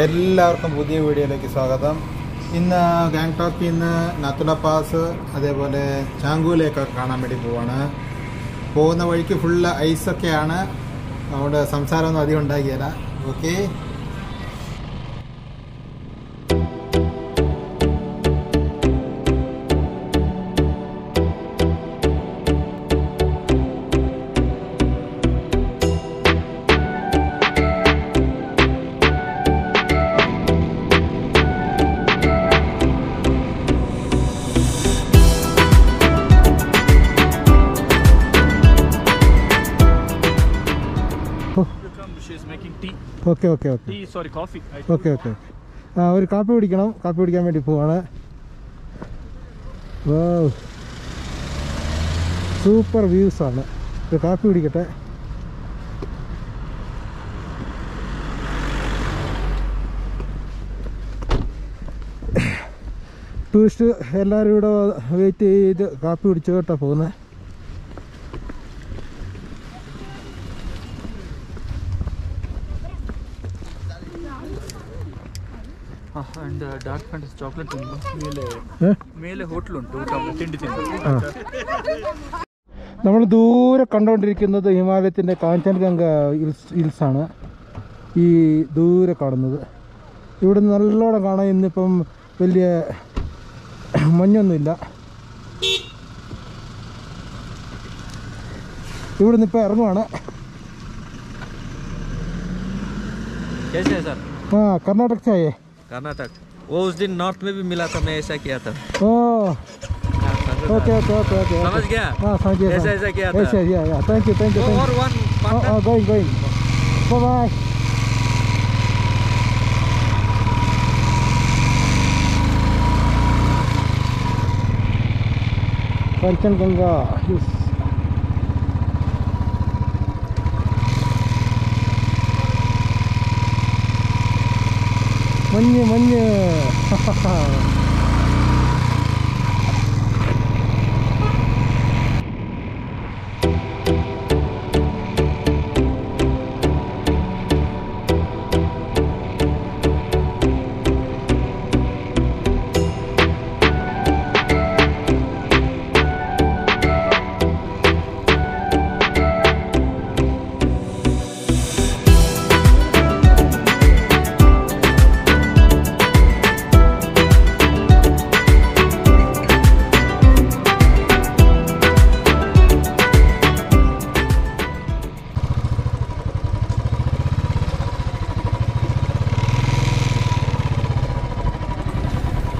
എല്ലാവർക്കും പുതിയ വീഡിയോയിലേക്ക് സ്വാഗതം. ഇന്ന് ഗാങ്ടോക്കിൽ നിന്ന് നത്തുല പാസ് അതേപോലെ ചാങ്കൂലേക്കൊക്കെ കാണാൻ വേണ്ടി പോവാണ്. പോകുന്ന വഴിക്ക് ഫുള്ള് ഐസൊക്കെയാണ്, അതുകൊണ്ട് സംസാരമൊന്നും അധികം ഉണ്ടാക്കിയല്ല. Okay, okay okay okay okay okay ഒരു കാപ്പി കുടിക്കണം. കാപ്പി കുടിക്കാൻ വേണ്ടി പോവാണ്. സൂപ്പർ വ്യൂസാണ്. ഒരു കാപ്പി കുടിക്കട്ടെ. ടൂറിസ്റ്റ് എല്ലാവരും ഇവിടെ വെയിറ്റ് ചെയ്ത് കാപ്പി കുടിച്ചു കേട്ടോ പോകുന്നത്. And dark fantasy chocolate മേലെ ഹോട്ടലുണ്ട്. നമ്മൾ ദൂരെ കണ്ടുകൊണ്ടിരിക്കുന്നത് ഹിമാലയത്തിൻ്റെ കാഞ്ചൻഗംഗ ഹിൽസാണ്. ഈ ദൂരെ കാണുന്നത് ഇവിടുന്ന് നല്ലോണം കാണാൻ. ഇന്നിപ്പം വലിയ മഞ്ഞൊന്നുമില്ല. ഇവിടുന്ന് ഇപ്പം ഇറങ്ങുവാണ്. कर्नाटक से आए? कर्नाटक वो उस दिन नॉर्थ में भी मिला था, मैं ऐसा किया था. Oh okay okay okay okay, समझ गया? हाँ समझ गया. ऐसा किया था. ऐसा या थैंक यू और one going bye bye. Kanchanganga മഞ്ഞ്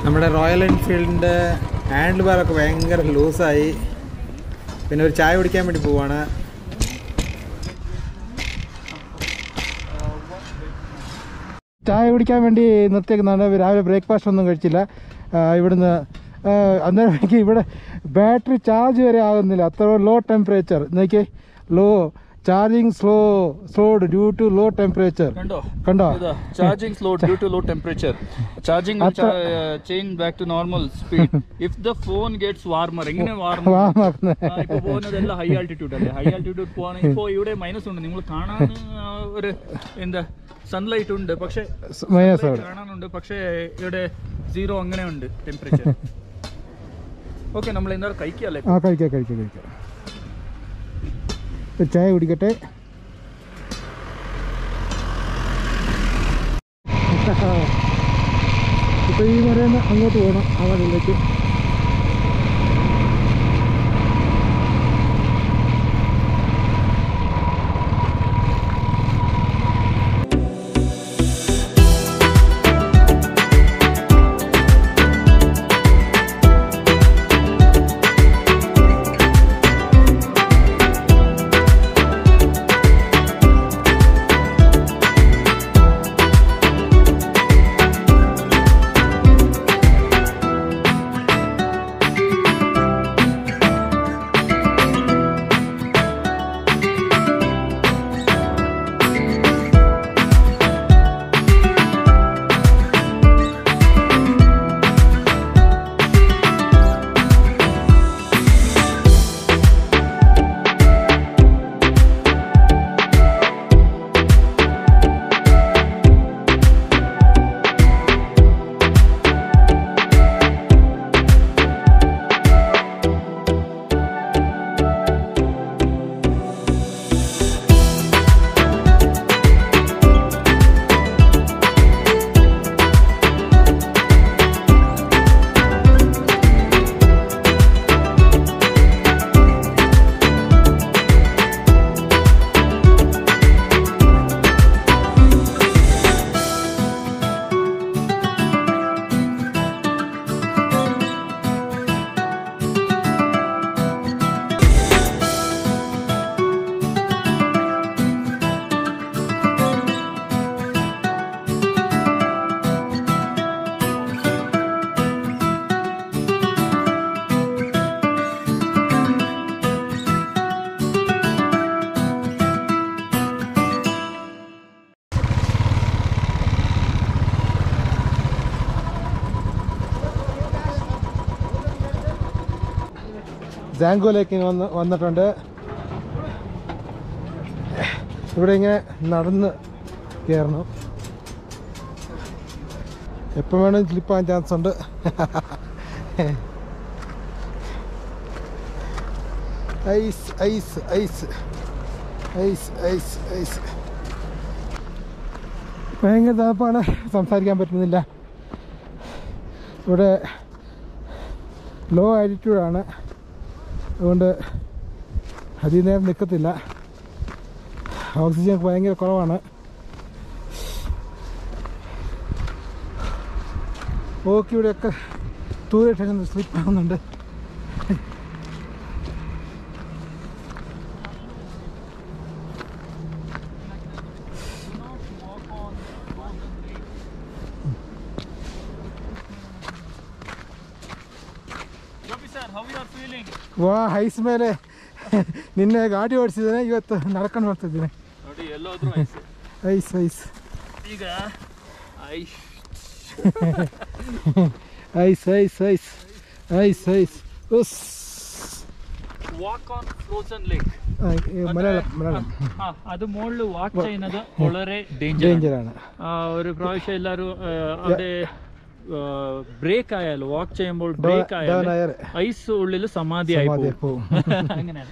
നമ്മുടെ റോയൽ എൻഫീൽഡിൻ്റെ ഹാൻഡിൽ ബാറൊക്കെ ഭയങ്കര ലൂസായി. പിന്നെ ഒരു ചായ കുടിക്കാൻ വേണ്ടി പോവാണ്. ചായ കുടിക്കാൻ വേണ്ടി നിർത്തിയേക്കുന്നതാണ്. രാവിലെ ബ്രേക്ക്ഫാസ്റ്റ് ഒന്നും കഴിച്ചില്ല. ഇവിടുന്ന് അന്നേരം എനിക്ക് ഇവിടെ ബാറ്ററി ചാർജ് വരെ ആകുന്നില്ല. അത്ര ലോ ടെമ്പറേച്ചർ. നോക്കിയേ, law charging slowed due to low temperature. Kando charging slowed due to low temperature. Charging will change back to normal speed if the phone gets warmer. Engine warm ipo povunadella high altitude alle. High altitude povana ipo ivide minus undu. Ningal കാണാൻ ഒരു എന്താ sunlight ഉണ്ട്, പക്ഷേ minus കാണാനുണ്ട്. പക്ഷേ ഇവിടെ 0 അങ്ങനെ ഉണ്ട് ടെമ്പറേച്ചർ. ഓക്കെ, നമ്മൾ എന്താ കഴിക്കല്ലേ? കഴിക്കാം. ചായ കുടിക്കട്ടെ. ഇപ്പോൾ ഈ മരന്ന് അങ്ങോട്ട് പോകണം, ആ കടയിലേക്ക്. സാങ്കോയിലേക്ക് വന്നിട്ടുണ്ട്. ഇവിടെ ഇങ്ങനെ നടന്ന് കയറണം. എപ്പോൾ വേണമെങ്കിലും സ്ലിപ്പാകാൻ ചാൻസ് ഉണ്ട്. Ice ice ice ice ice ice ഭയങ്കര തണുപ്പാണ്, സംസാരിക്കാൻ പറ്റുന്നില്ല. ഇവിടെ ലോ ആറ്റിറ്റ്യൂഡാണ്, അതുകൊണ്ട് അധികം നേരം നിൽക്കത്തില്ല. ഓക്സിജൻ ഭയങ്കര കുറവാണ്. ഓക്കെ, ഇവിടെയൊക്കെ തൂരിട്ടങ്ങനെ സ്ലിപ്പാകുന്നുണ്ട്. ವಾ ಐಸ್ ಮೇಲೆ ನಿನ್ನೆ ಗಾಡಿ ಓಡಿಸಿದ್ದೇನೆ, ಇವತ್ತು ನಡ್ಕೊಂಡು ಬರ್ತಿದ್ದೀನಿ. ಐಸ್ ಐಸ್ ಈಗ ice ice ice ice ice ice us walk on frozen lake. Malayalam അത് മുകളിൽ വാക്ക് ചെയ്യുന്നത് വളരെ ഡേഞ്ചർ ആണ്. ഒരു പ്രാവശ്യം എല്ലാവരും അവിടെ ബ്രേക്ക് ആയാലും വാക്ക് ചെയ്യുമ്പോൾ ബ്രേക്ക് ആയാലും ഐസ് ഉള്ളിൽ സമാധിയായി പോകും. അങ്ങനെയാണ്.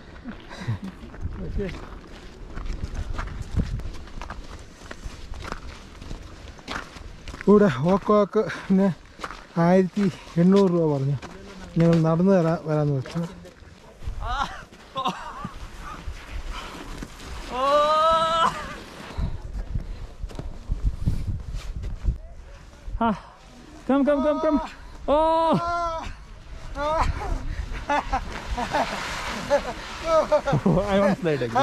ഇവിടെ വാക്ക് 1800 രൂപ പറഞ്ഞു. ഞങ്ങൾ നടന്നു വരാമെന്ന് വെച്ചു. Come. Oh! I want to slide again.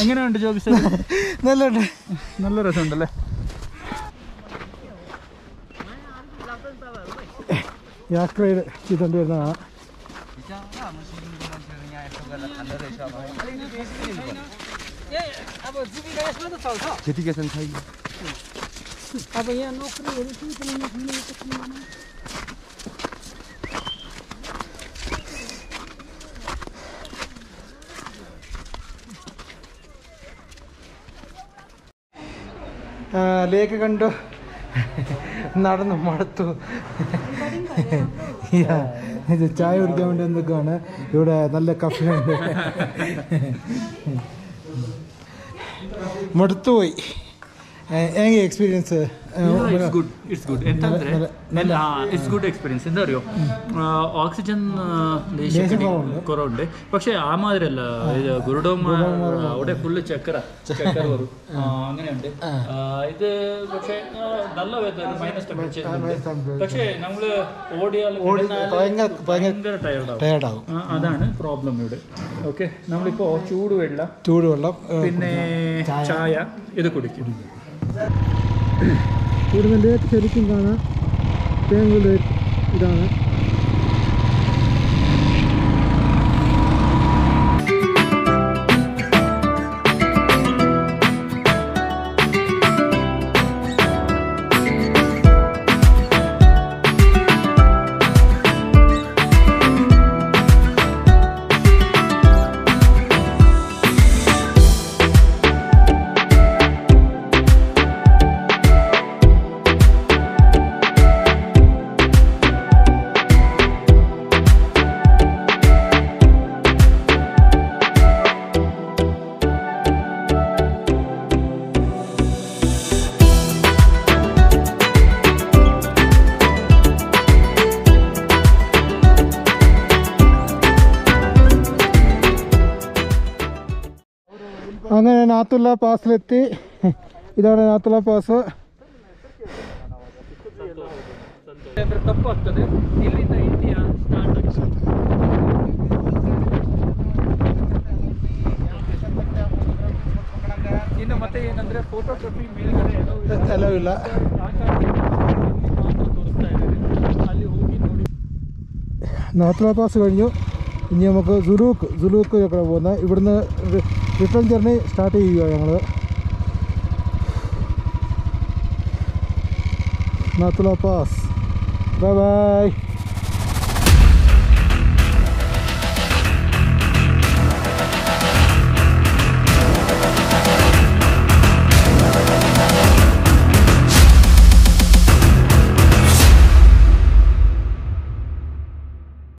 എങ്ങനെയുണ്ട് ജോബി സാർ? നല്ലുണ്ട്, നല്ല രസമുണ്ടല്ലേ? യാത്ര ചെയ്തുകൊണ്ട് വരുന്നതാണ്. अब यहाँ नोकरीहरू केही पनि नखाने ലേക്ക് കണ്ടു, നടന്നു മടുത്തു. ഇത് ചായ കുടിക്കാൻ വേണ്ടി എന്തൊക്കെയാണ്. ഇവിടെ നല്ല കഫയുണ്ട്. മടുത്തുപോയി. ಹೆಂಗೆ ಎಕ್ಸ್ಪೀರಿಯನ್ಸ್? ಇಟ್ಸ್ ಗುಡ್ ಎಂತಂದ್ರೆ ಇಟ್ಸ್ ಗುಡ್ ಎಕ್ಸ್ಪೀರಿಯನ್ಸ್. എന്താ അറിയോ, ഓക്സിജൻ കുറവുണ്ട്. പക്ഷെ ആ മാതിരല്ല, ഇത് ഗുരുഡോം അവിടെ ഫുള്ള് ചക്കര വരും, അങ്ങനെയുണ്ട്. ഇത് പക്ഷെ നല്ല വെതർ, മൈനസ് ടെമ്പറേച്ചർ. പക്ഷെ നമ്മള് ഓടിയാൽ ഭയങ്കര ടയർഡാവും. അതാണ് പ്രോബ്ലം ഇവിടെ. ഓക്കെ, നമ്മളിപ്പോ ചൂടുവെള്ളം പിന്നെ ചായ ഇത് കുടിക്കും. ഇവിടുന്ന് ലേക്ക് ശരിക്കും കാണാം. തേങ്ങ ലേക്ക് ഇതാണ്. അങ്ങനെ നാത്തുല പാസിലെത്തി. ഇതാണ് നാത്തുല പാസ്. ತಪ್ಪಾಗ್ತದೆ. ಇಲ್ಲಿಂದ ಇಂಡಿಯಾ ಸ್ಟಾರ್ಟ್ ಆಗಿದೆ. ಇನ್ನು ಮತ್ತೆ ಏನಂದ್ರೆ ಫೋಟೋಗ್ರಫಿ ಮೇಲ್ಗಡೆ ಎಲ್ಲವೂ ಇಲ್ಲ. ತೋರಿಸ್ತಾ ಇದ್ದಾರೆ, ಅಲ್ಲಿ ಹೋಗಿ ನೋಡಿ. നാത്തുല പാസ് കഴിഞ്ഞു. ഇനി നമുക്ക് സുലൂക്ക് ഒക്കെ പോകുന്നത്. ഇവിടുന്ന് റിട്ടേൺ ജേർണി സ്റ്റാർട്ട് ചെയ്യുക ഞങ്ങൾ. നാത്തുല പാസ്. Bye bye.